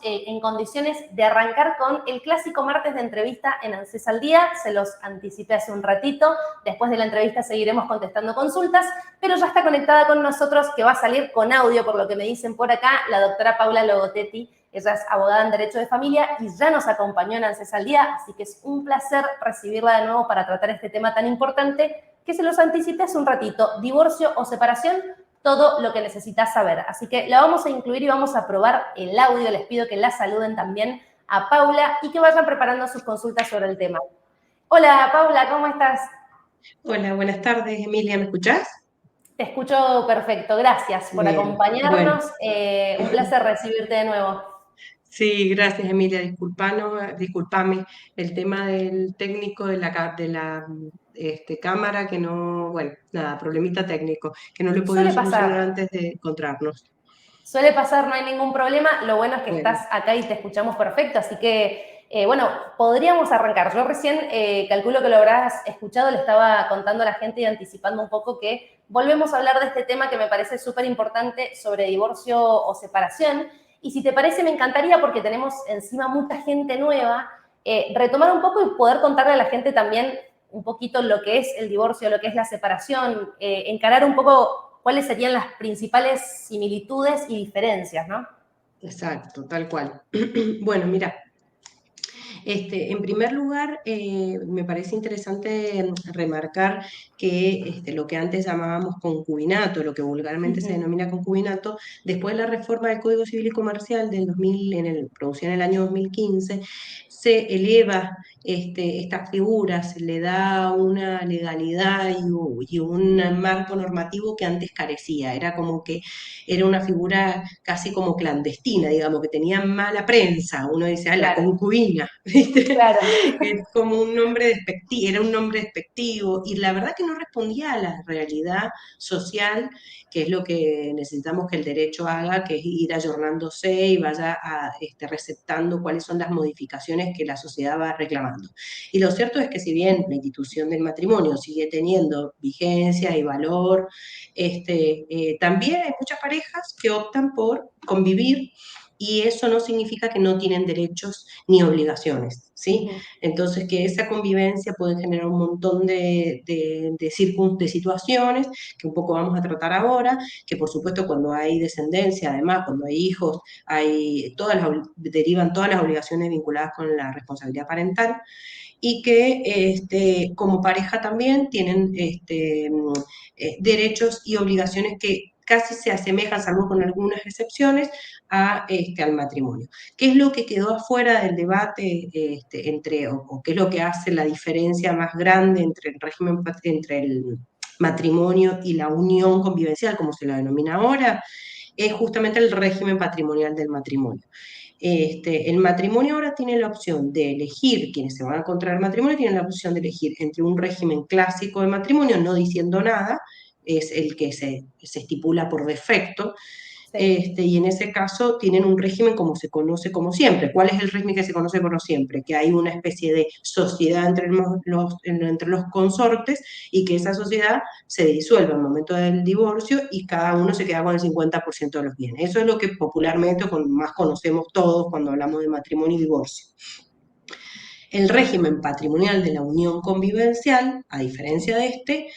En condiciones de arrancar con el clásico martes de entrevista en ANSES al Día. Se los anticipé hace un ratito. Después de la entrevista seguiremos contestando consultas, pero ya está conectada con nosotros, que va a salir con audio, por lo que me dicen por acá, la doctora Paula Logotetti. Ella es abogada en Derecho de Familia y ya nos acompañó en ANSES al Día, así que es un placer recibirla de nuevo para tratar este tema tan importante que se los anticipé hace un ratito: divorcio o separación, todo lo que necesitas saber. Así que la vamos a incluir y vamos a probar el audio. Les pido que la saluden también a Paula y que vayan preparando sus consultas sobre el tema. Hola, Paula, ¿cómo estás? Hola, buenas tardes, Emilia, ¿me escuchás? Te escucho perfecto, gracias por acompañarnos. Bueno. Un placer recibirte de nuevo. Sí, gracias, Emilia. Disculpame el tema del técnico de la cámara, que no, bueno, nada, problemita técnico, que no lo he podido Suele solucionar pasar. antes de encontrarnos. Suele pasar, no hay ningún problema. Lo bueno es que Bueno, estás acá y te escuchamos perfecto, así que, bueno, podríamos arrancar. Yo recién calculo que lo habrás escuchado, le estaba contando a la gente y anticipando un poco que volvemos a hablar de este tema que me parece súper importante, sobre divorcio o separación. Y si te parece, me encantaría, porque tenemos encima mucha gente nueva, retomar un poco y poder contarle a la gente también un poquito lo que es el divorcio, lo que es la separación, encarar un poco cuáles serían las principales similitudes y diferencias, ¿no? exacto, tal cual. Bueno, mira. En primer lugar, me parece interesante remarcar que lo que antes llamábamos concubinato, lo que vulgarmente se denomina concubinato, después de la reforma del Código Civil y Comercial del 2000, producida en el año 2015, se eleva estas figuras, se le da una legalidad y un marco normativo que antes carecía. Era como que era una figura casi como clandestina, digamos, que tenía mala prensa. Uno dice, ah, la Claro, concubina, ¿viste? claro. Es como un nombre despectivo, era un nombre despectivo, y la verdad que no respondía a la realidad social, que es lo que necesitamos que el derecho haga, que es ir ayornándose y vaya receptando cuáles son las modificaciones que la sociedad va reclamando. Y lo cierto es que si bien la institución del matrimonio sigue teniendo vigencia y valor, también hay muchas parejas que optan por convivir, y eso no significa que no tienen derechos ni obligaciones, ¿sí? Entonces, que esa convivencia puede generar un montón de situaciones que un poco vamos a tratar ahora, que por supuesto cuando hay descendencia, además, cuando hay hijos, derivan todas las obligaciones vinculadas con la responsabilidad parental, y que como pareja también tienen derechos y obligaciones que casi se asemejan, salvo con algunas excepciones, al matrimonio. ¿Qué es lo que quedó afuera del debate o qué es lo que hace la diferencia más grande entre el matrimonio y la unión convivencial, como se la denomina ahora? Es justamente el régimen patrimonial del matrimonio. El matrimonio ahora tiene la opción de elegir, quienes se van a contraer matrimonio tienen la opción de elegir entre un régimen clásico de matrimonio, no diciendo nada, es el que se estipula por defecto, Sí. y en ese caso tienen un régimen como se conoce como siempre. ¿Cuál es el régimen que se conoce como siempre? Que hay una especie de sociedad entre los consortes, y que esa sociedad se disuelve al momento del divorcio y cada uno se queda con el 50% de los bienes. Eso es lo que popularmente más conocemos todos cuando hablamos de matrimonio y divorcio. El régimen patrimonial de la unión convivencial, a diferencia de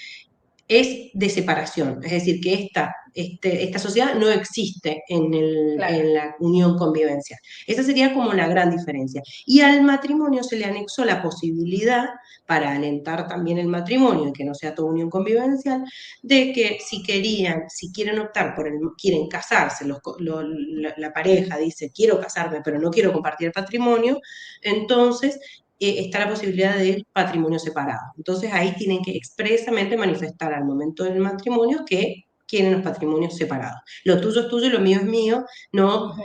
es de separación, es decir, que esta sociedad no existe Claro. en la unión convivencial. Esa sería como la gran diferencia. Y al matrimonio se le anexó la posibilidad, para alentar también el matrimonio y que no sea toda unión convivencial, de que si quieren optar quieren casarse, la pareja dice, quiero casarme, pero no quiero compartir el patrimonio, entonces está la posibilidad del patrimonio separado. Entonces ahí tienen que expresamente manifestar al momento del matrimonio que quieren los patrimonios separados. Lo tuyo es tuyo y lo mío es mío, no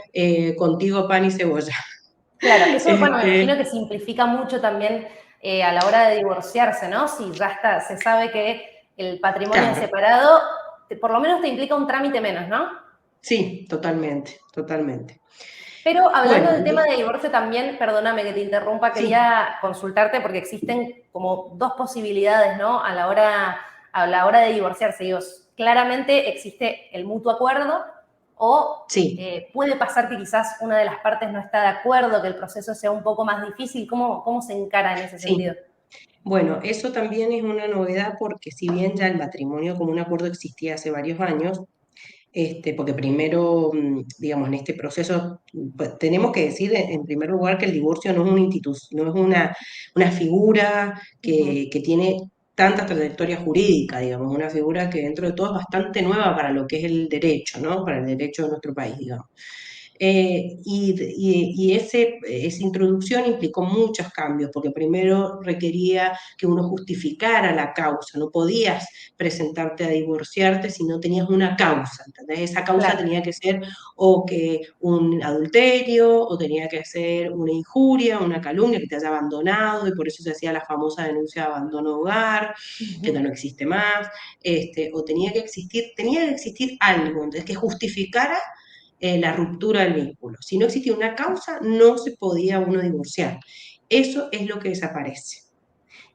contigo pan y cebolla. Claro, eso, bueno, me imagino que simplifica mucho también a la hora de divorciarse, ¿no? Si ya está, se sabe que el patrimonio es Claro, separado, por lo menos te implica un trámite menos, ¿no? sí, totalmente, totalmente. Pero hablando Bueno, del tema de divorcio también, perdóname que te interrumpa, sí, quería consultarte porque existen como dos posibilidades, ¿no? A la hora de divorciarse. Digo, claramente existe el mutuo acuerdo o Sí, puede pasar que quizás una de las partes no está de acuerdo, que el proceso sea un poco más difícil. ¿Cómo se encara en ese sí. sentido? Bueno, eso también es una novedad porque si bien ya el matrimonio como un acuerdo existía hace varios años, porque primero, digamos, en este proceso, pues, tenemos que decir en primer lugar que el divorcio no es una institución, no es una figura Ujú. que tiene tanta trayectoria jurídica, digamos, una figura que dentro de todo es bastante nueva para lo que es el derecho, ¿no? Para el derecho de nuestro país, digamos. Esa introducción implicó muchos cambios, porque primero requería que uno justificara la causa, no podías presentarte a divorciarte si no tenías una causa, ¿entendés? Esa causa Claro. tenía que ser o que un adulterio, o tenía que ser una injuria, una calumnia, que te haya abandonado, y por eso se hacía la famosa denuncia de abandono de hogar, que ya Ujú. no existe más, o tenía que existir algo, entonces, que justificara la ruptura del vínculo. Si no existía una causa, no se podía uno divorciar. Eso es lo que desaparece.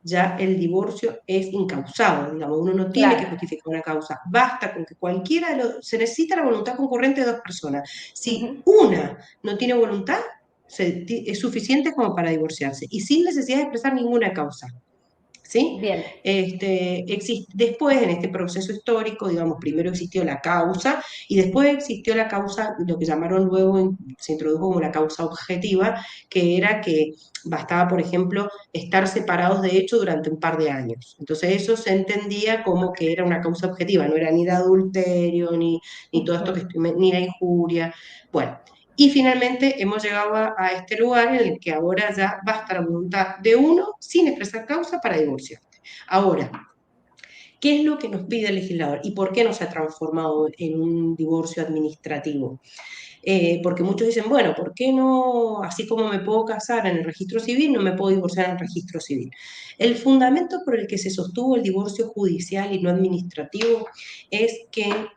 Ya el divorcio es incausado, digamos, uno no tiene que Claro. justificar una causa, basta con que cualquiera de los, se necesita la voluntad concurrente de dos personas. Si Ujú. una no tiene voluntad, es suficiente como para divorciarse y sin necesidad de expresar ninguna causa. ¿Sí? Bien. Después, en este proceso histórico, digamos, primero existió la causa y después existió la causa, lo que llamaron luego, se introdujo como la causa objetiva, que era que bastaba, por ejemplo, estar separados de hecho durante un par de años. Entonces eso se entendía como que era una causa objetiva, no era ni de adulterio, ni todo esto Ujú. ni la injuria. Bueno, y finalmente hemos llegado a este lugar en el que ahora ya basta la voluntad de uno sin expresar causa para divorciarte. Ahora, ¿qué es lo que nos pide el legislador y por qué no se ha transformado en un divorcio administrativo? Porque muchos dicen, bueno, ¿por qué no, así como me puedo casar en el registro civil, no me puedo divorciar en el registro civil? El fundamento por el que se sostuvo el divorcio judicial y no administrativo es que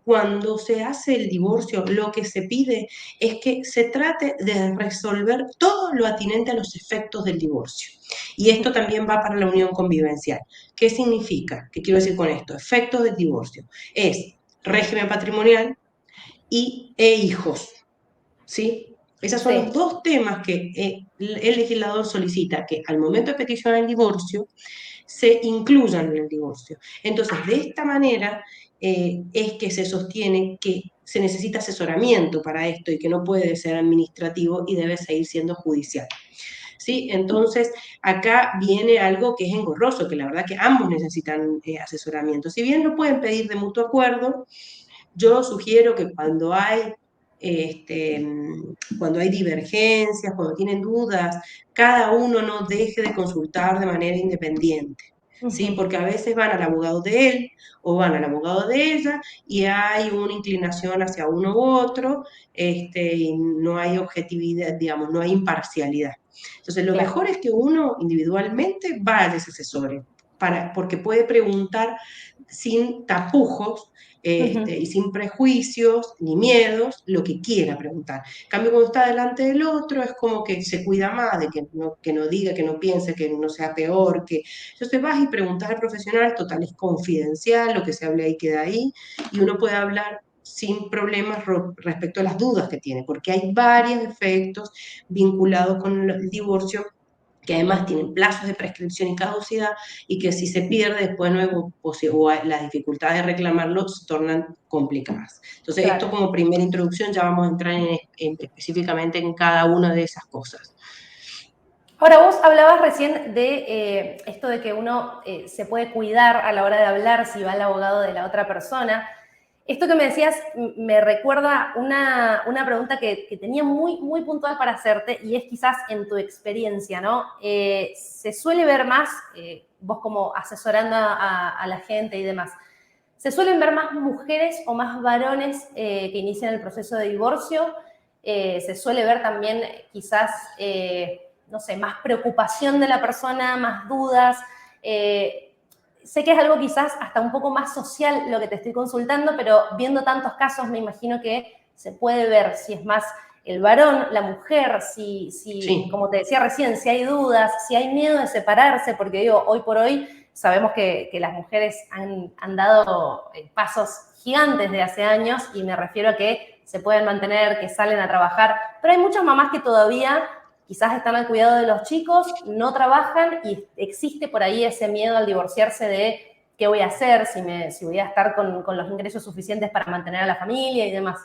cuando se hace el divorcio, lo que se pide es que se trate de resolver todo lo atinente a los efectos del divorcio. Y esto también va para la unión convivencial. ¿Qué significa? ¿Qué quiero decir con esto? Efectos del divorcio. Es régimen patrimonial, e hijos, ¿sí? Esos son los Sí. dos temas que el legislador solicita que al momento de peticionar el divorcio se incluyan en el divorcio. Entonces, de esta manera es que se sostiene que se necesita asesoramiento para esto y que no puede ser administrativo y debe seguir siendo judicial. ¿Sí? Entonces, acá viene algo que es engorroso, que la verdad que ambos necesitan asesoramiento. Si bien lo pueden pedir de mutuo acuerdo, yo sugiero que este, cuando hay divergencias, cuando tienen dudas, cada uno no deje de consultar de manera independiente. ¿Sí? Ujú. Porque a veces van al abogado de él o van al abogado de ella y hay una inclinación hacia uno u otro, y no hay objetividad, digamos, no hay imparcialidad. Entonces, lo Claro. mejor es que uno individualmente vaya a ese asesor, porque puede preguntar sin tapujos, Ujú. y sin prejuicios ni miedos, lo que quiera preguntar. En cambio, cuando está delante del otro, es como que se cuida más de que no diga, que no piense, que no sea peor. Entonces vas y preguntas al profesional, total, es confidencial, lo que se hable ahí queda ahí, y uno puede hablar sin problemas respecto a las dudas que tiene, porque hay varios efectos vinculados con el divorcio que además tienen plazos de prescripción y caducidad, y que si se pierde después no o las dificultades de reclamarlo se tornan complicadas. Entonces, esto Claro. como primera introducción, ya vamos a entrar específicamente en cada una de esas cosas. Ahora, vos hablabas recién de esto de que uno se puede cuidar a la hora de hablar si va al abogado de la otra persona. Esto que me decías me recuerda una pregunta que tenía muy puntual para hacerte, y es quizás en tu experiencia, ¿no? Se suele ver más, vos como asesorando a la gente y demás, ¿se suelen ver más mujeres o más varones que inician el proceso de divorcio? Se suele ver también quizás, no sé, más preocupación de la persona, más dudas. Sé que es algo quizás hasta un poco más social lo que te estoy consultando, pero viendo tantos casos me imagino que se puede ver si es más el varón, la mujer, si Sí, como te decía recién, si hay dudas, si hay miedo de separarse, porque digo, hoy por hoy sabemos que las mujeres han dado pasos gigantes de hace años, y me refiero a que se pueden mantener, que salen a trabajar, pero hay muchas mamás que todavía quizás están al cuidado de los chicos, no trabajan, y existe por ahí ese miedo al divorciarse de qué voy a hacer, si voy a estar con los ingresos suficientes para mantener a la familia y demás.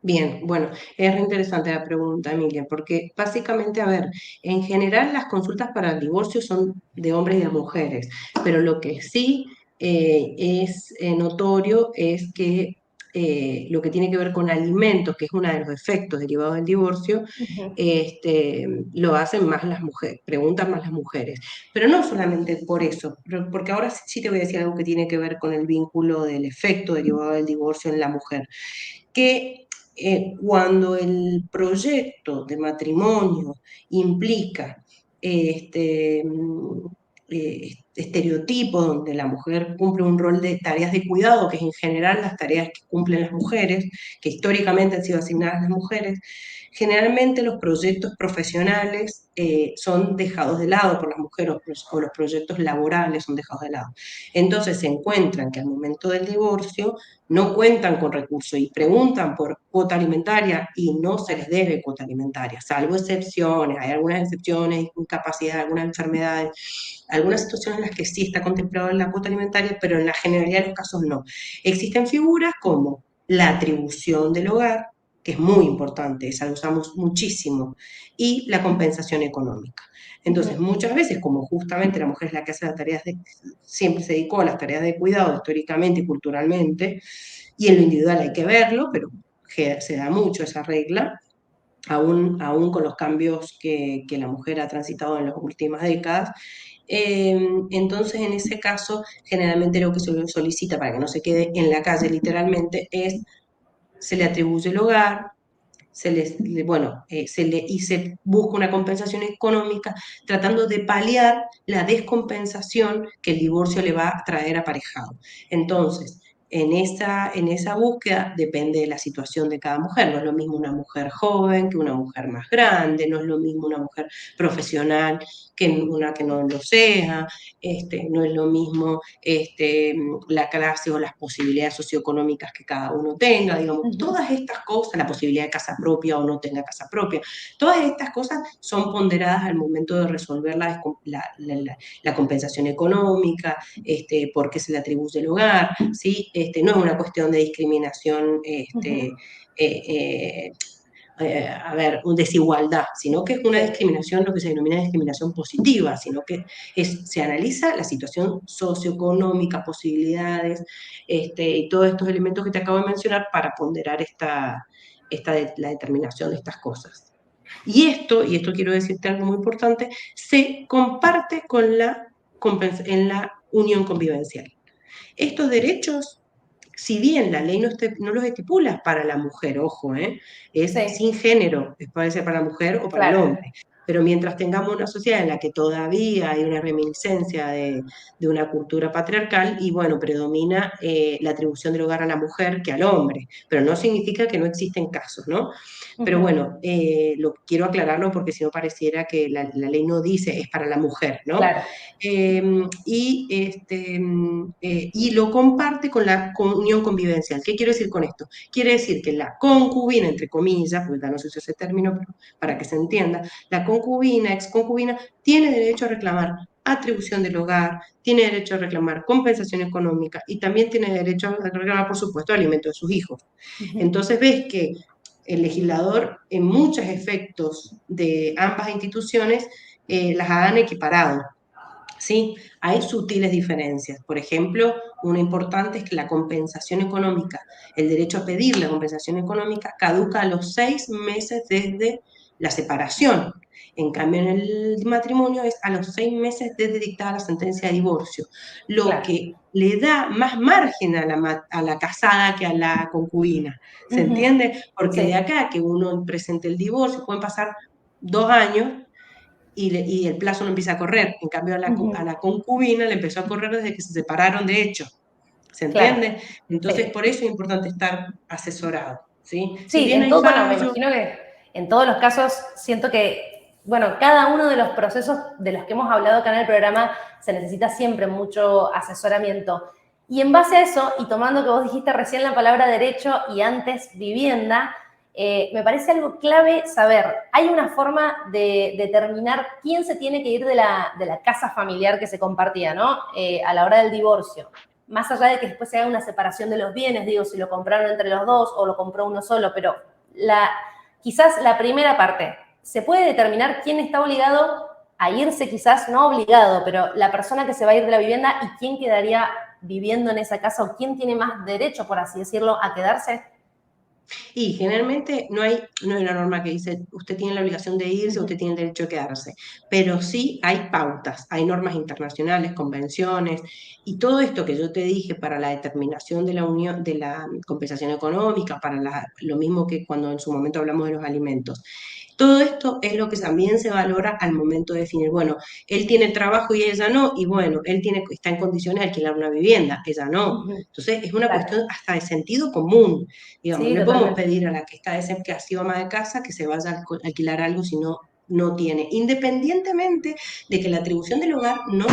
Bien, bueno, es re interesante la pregunta, Emilia, porque básicamente, a ver, en general las consultas para el divorcio son de hombres y de mujeres, pero lo que sí es notorio es que lo que tiene que ver con alimentos, que es uno de los efectos derivados del divorcio, lo hacen más las mujeres, preguntan más las mujeres. Pero no solamente por eso, porque ahora sí te voy a decir algo que tiene que ver con el vínculo del efecto derivado del divorcio en la mujer, que cuando el proyecto de matrimonio implica estereotipos donde la mujer cumple un rol de tareas de cuidado, que es en general las tareas que cumplen las mujeres, que históricamente han sido asignadas a las mujeres, generalmente los proyectos profesionales son dejados de lado por las mujeres, o los proyectos laborales son dejados de lado. Entonces se encuentran que al momento del divorcio no cuentan con recursos y preguntan por cuota alimentaria, y no se les debe cuota alimentaria, salvo excepciones. Hay algunas excepciones, incapacidad, algunas enfermedades, algunas situaciones en las que sí está contemplado la cuota alimentaria, pero en la generalidad de los casos no. Existen figuras como la atribución del hogar, que es muy importante, esa la usamos muchísimo, y la compensación económica. Entonces, muchas veces, como justamente la mujer es la que hace las tareas siempre se dedicó a las tareas de cuidado históricamente y culturalmente, y en lo individual hay que verlo, pero se da mucho esa regla, aún con los cambios que la mujer ha transitado en las últimas décadas. Entonces, en ese caso, generalmente lo que se solicita para que no se quede en la calle literalmente es, se le atribuye el hogar, y se busca una compensación económica tratando de paliar la descompensación que el divorcio le va a traer aparejado. Entonces, en esa búsqueda depende de la situación de cada mujer. No es lo mismo una mujer joven que una mujer más grande, no es lo mismo una mujer profesional que una que no lo sea, no es lo mismo la clase o las posibilidades socioeconómicas que cada uno tenga, digamos, todas estas cosas, la posibilidad de casa propia o no tenga casa propia, todas estas cosas son ponderadas al momento de resolver la compensación económica, por qué se le atribuye el hogar, ¿sí? No es una cuestión de discriminación, a ver, desigualdad, sino que es una discriminación, lo que se denomina discriminación positiva, sino que se analiza la situación socioeconómica, posibilidades, y todos estos elementos que te acabo de mencionar para ponderar la determinación de estas cosas. Y esto quiero decirte algo muy importante, se comparte en la unión convivencial. Estos derechos, si bien la ley no los estipula para la mujer, ojo, es sin género, puede ser para la mujer o para el hombre, pero mientras tengamos una sociedad en la que todavía hay una reminiscencia de una cultura patriarcal, y bueno, predomina la atribución del hogar a la mujer que al hombre, pero no significa que no existen casos, ¿no? Pero bueno, quiero aclararlo porque si no pareciera que la ley no dice es para la mujer, ¿no? Claro. Y lo comparte con la unión convivencial. ¿Qué quiero decir con esto? Quiere decir que la concubina, entre comillas, porque no se usa ese término, pero para que se entienda, la concubina, exconcubina, tiene derecho a reclamar atribución del hogar, tiene derecho a reclamar compensación económica, y también tiene derecho a reclamar, por supuesto, alimento de sus hijos. Entonces ves que el legislador, en muchos efectos de ambas instituciones, las han equiparado. ¿Sí? Hay sutiles diferencias. Por ejemplo, una importante es que la compensación económica, el derecho a pedir la compensación económica, caduca a los 6 meses desde la separación. En cambio, en el matrimonio es a los 6 meses desde dictada la sentencia de divorcio, lo que le da más margen a la casada que a la concubina. ¿Se entiende? Porque de acá que uno presente el divorcio pueden pasar 2 años y el plazo no empieza a correr. En cambio, a la concubina le empezó a correr desde que se separaron de hecho. ¿Se entiende? Entonces, por eso es importante estar asesorado. ¿Sí? Si bien en hay todo, bueno, me fallos. imagino que en todos los casos siento que bueno, cada uno de los procesos de los que hemos hablado acá en el programa se necesita siempre mucho asesoramiento. Y en base a eso, y tomando que vos dijiste recién la palabra derecho y antes vivienda, me parece algo clave saber, hay una forma de determinar quién se tiene que ir de la casa familiar que se compartía, ¿no? A la hora del divorcio. Más allá de que después se haga una separación de los bienes, digo, si lo compraron entre los dos o lo compró uno solo, pero quizás la primera parte, se puede determinar quién está obligado a irse, quizás no obligado, pero la persona que se va a ir de la vivienda y quién quedaría viviendo en esa casa o quién tiene más derecho, por así decirlo, a quedarse. Y generalmente no hay una norma que dice usted tiene la obligación de irse, usted tiene el derecho a quedarse, pero sí hay pautas, hay normas internacionales, convenciones, y todo esto que yo te dije para la determinación de la unión, de la compensación económica, para lo mismo que cuando en su momento hablamos de los alimentos. Todo esto es lo que también se valora al momento de definir, bueno, él tiene trabajo y ella no, y bueno, está en condiciones de alquilar una vivienda, ella no. Entonces es una Claro. cuestión hasta de sentido común. Digamos, Sí, no le podemos totalmente. pedir a la que está que ha sido ama de casa que se vaya a alquilar algo si no tiene. Independientemente de que la atribución del hogar no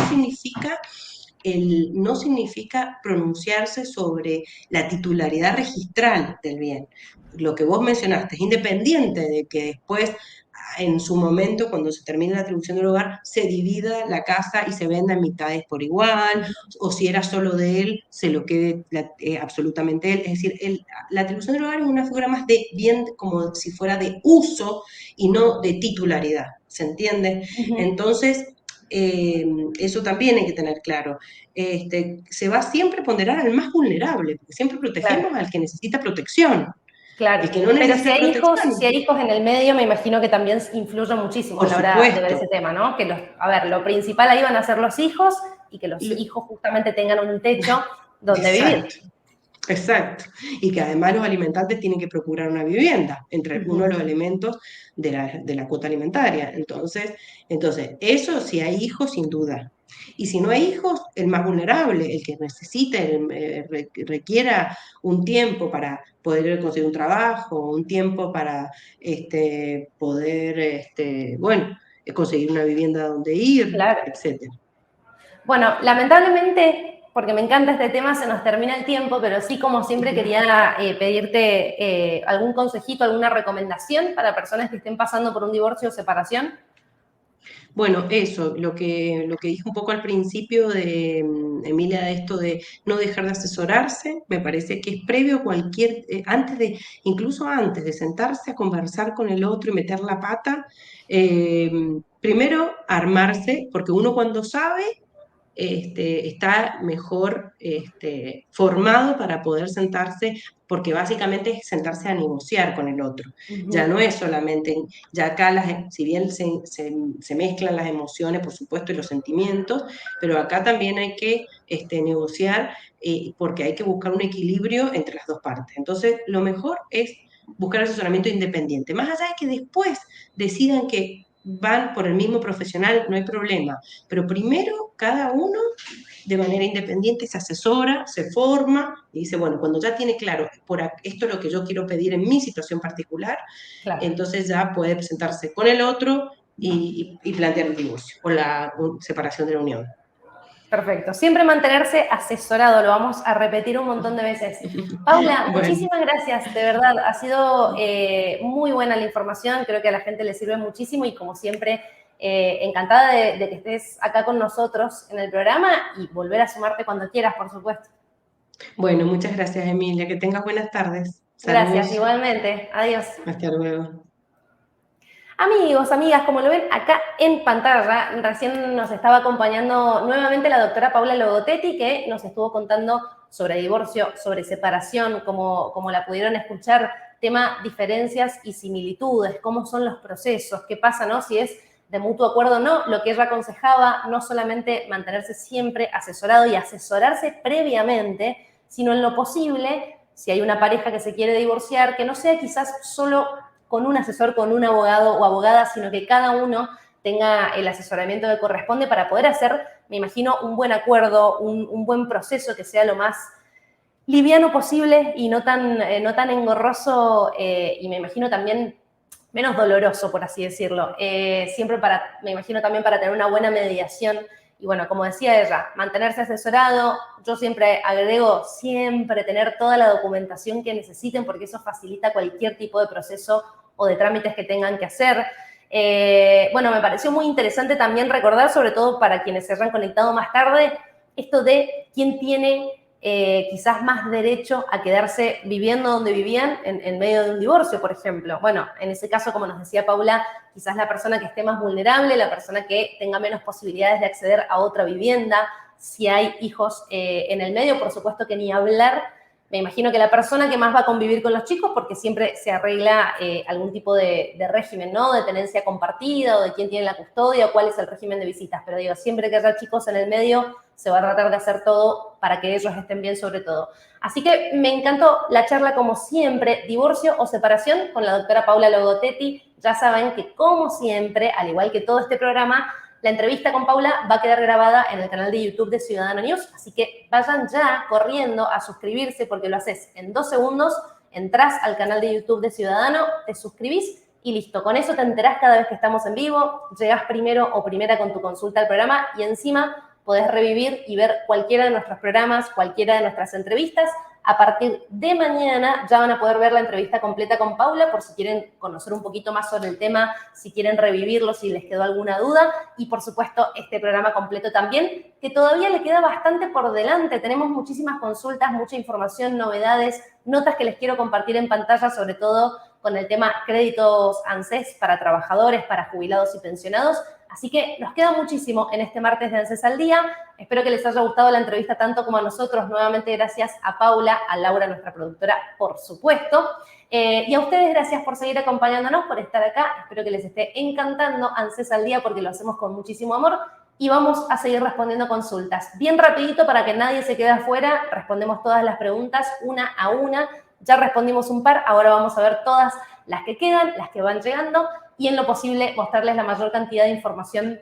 significa pronunciarse sobre la titularidad registral del bien. Lo que vos mencionaste es independiente de que después, en su momento, cuando se termine la atribución del hogar, se divida la casa y se venda en mitades por igual, o si era solo de él, se lo quede absolutamente él. Es decir, la atribución del hogar es una figura más de bien, como si fuera de uso y no de titularidad, ¿se entiende? Entonces, eso también hay que tener claro. Se va siempre a ponderar al más vulnerable, porque siempre Claro, protegemos al que necesita protección. claro. El que no Pero necesita si protección, hay hijos en el medio, me imagino que también influye muchísimo a por la hora de ver supuesto. ese tema, ¿no? Que a ver, lo principal ahí van a ser los hijos y que los Lo- hijos justamente tengan un techo donde vivir. Exacto. Exacto. Y que además los alimentantes tienen que procurar una vivienda, entre uno de los elementos de la cuota alimentaria. Entonces, eso si hay hijos, sin duda. Y si no hay hijos, el más vulnerable, el que necesite, requiera un tiempo para poder conseguir un trabajo, un tiempo para poder, bueno, conseguir una vivienda donde ir, Claro. etcétera. Bueno, lamentablemente, porque me encanta este tema, se nos termina el tiempo, pero sí, como siempre, quería pedirte algún consejito, alguna recomendación para personas que estén pasando por un divorcio o separación. Bueno, eso, lo que dije un poco al principio de Emilia, de esto de no dejar de asesorarse, me parece que es previo a incluso antes de sentarse a conversar con el otro y meter la pata, eh, primero armarse, porque uno cuando sabe está mejor formado para poder sentarse, porque básicamente es sentarse a negociar con el otro. Ya no es solamente, ya acá, si bien se mezclan las emociones, por supuesto, y los sentimientos, pero acá también hay que negociar porque hay que buscar un equilibrio entre las dos partes. Entonces, lo mejor es buscar asesoramiento independiente, más allá de que después decidan que van por el mismo profesional, no hay problema, pero primero cada uno de manera independiente se asesora, se forma y dice, bueno, cuando ya tiene claro, esto es lo que yo quiero pedir en mi situación particular, Claro. entonces ya puede presentarse con el otro y plantear el divorcio o la separación de la unión. Perfecto. Siempre mantenerse asesorado, lo vamos a repetir un montón de veces. Paula, Bueno, muchísimas gracias, de verdad. Ha sido muy buena la información, creo que a la gente le sirve muchísimo y como siempre, encantada de que estés acá con nosotros en el programa y volver a sumarte cuando quieras, por supuesto. bueno, muchas gracias Emilia, que tengas buenas tardes. Gracias, Saludos, igualmente. Adiós. hasta luego. Amigos, amigas, como lo ven acá en pantalla, recién nos estaba acompañando nuevamente la doctora Paula Logotetti, que nos estuvo contando sobre divorcio, sobre separación, como la pudieron escuchar, tema diferencias y similitudes, cómo son los procesos, qué pasa, ¿no? Si es de mutuo acuerdo o no, lo que ella aconsejaba, no solamente mantenerse siempre asesorado y asesorarse previamente, sino en lo posible, si hay una pareja que se quiere divorciar, que no sea quizás solo con un asesor, con un abogado o abogada, sino que cada uno tenga el asesoramiento que corresponde para poder hacer, me imagino, un buen acuerdo, un buen proceso que sea lo más liviano posible y no tan engorroso y me imagino también menos doloroso, por así decirlo. Siempre me imagino también para tener una buena mediación. Y bueno, como decía ella, mantenerse asesorado. Yo siempre agrego, siempre tener toda la documentación que necesiten, porque eso facilita cualquier tipo de proceso o de trámites que tengan que hacer. Bueno, me pareció muy interesante también recordar, sobre todo para quienes se hayan conectado más tarde, esto de quién tiene quizás más derecho a quedarse viviendo donde vivían en medio de un divorcio, por ejemplo. Bueno, en ese caso, como nos decía Paula, quizás la persona que esté más vulnerable, la persona que tenga menos posibilidades de acceder a otra vivienda, si hay hijos en el medio, por supuesto que ni hablar. Me imagino que la persona que más va a convivir con los chicos, porque siempre se arregla algún tipo de régimen, ¿no? De tenencia compartida o de quién tiene la custodia o cuál es el régimen de visitas. Pero digo, siempre que haya chicos en el medio, se va a tratar de hacer todo para que ellos estén bien sobre todo. Así que me encantó la charla como siempre, divorcio o separación, con la doctora Paula Logotetti. Ya saben que como siempre, al igual que todo este programa, la entrevista con Paula va a quedar grabada en el canal de YouTube de Ciudadano News, así que vayan ya corriendo a suscribirse porque lo haces en 2 segundos, entras al canal de YouTube de Ciudadano, te suscribís y listo. Con eso te enterás cada vez que estamos en vivo, llegás primero o primera con tu consulta al programa y encima podés revivir y ver cualquiera de nuestros programas, cualquiera de nuestras entrevistas. A partir de mañana ya van a poder ver la entrevista completa con Paula por si quieren conocer un poquito más sobre el tema, si quieren revivirlo, si les quedó alguna duda. Y, por supuesto, este programa completo también, que todavía le queda bastante por delante. Tenemos muchísimas consultas, mucha información, novedades, notas que les quiero compartir en pantalla, sobre todo con el tema créditos ANSES para trabajadores, para jubilados y pensionados. Así que nos queda muchísimo en este martes de ANSES al Día. Espero que les haya gustado la entrevista tanto como a nosotros. Nuevamente, gracias a Paula, a Laura, nuestra productora, por supuesto. Y a ustedes, gracias por seguir acompañándonos, por estar acá. Espero que les esté encantando ANSES al Día porque lo hacemos con muchísimo amor. Y vamos a seguir respondiendo consultas. Bien rapidito, para que nadie se quede afuera, respondemos todas las preguntas una a una. Ya respondimos un par, ahora vamos a ver todas las que quedan, las que van llegando, y en lo posible mostrarles la mayor cantidad de información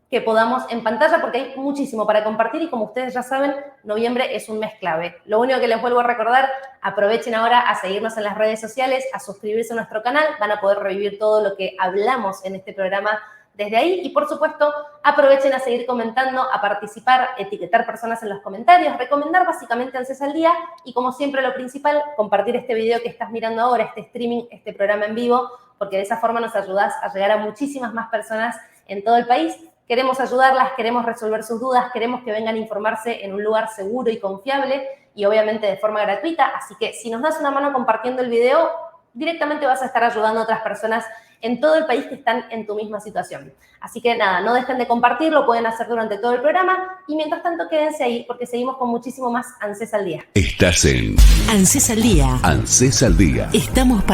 que podamos en pantalla, porque hay muchísimo para compartir y como ustedes ya saben, noviembre es un mes clave. Lo único que les vuelvo a recordar, aprovechen ahora a seguirnos en las redes sociales, a suscribirse a nuestro canal, van a poder revivir todo lo que hablamos en este programa desde ahí y, por supuesto, aprovechen a seguir comentando, a participar, etiquetar personas en los comentarios, recomendar básicamente ANSES al Día y, como siempre, lo principal, compartir este video que estás mirando ahora, este streaming, este programa en vivo, porque de esa forma nos ayudás a llegar a muchísimas más personas en todo el país. Queremos ayudarlas, queremos resolver sus dudas, queremos que vengan a informarse en un lugar seguro y confiable y, obviamente, de forma gratuita. Así que, si nos das una mano compartiendo el video, directamente vas a estar ayudando a otras personas en todo el país que están en tu misma situación. Así que nada, no dejen de compartirlo, pueden hacer durante todo el programa y mientras tanto quédense ahí porque seguimos con muchísimo más ANSES al Día. Estás en ANSES al Día. ANSES al Día. Estamos para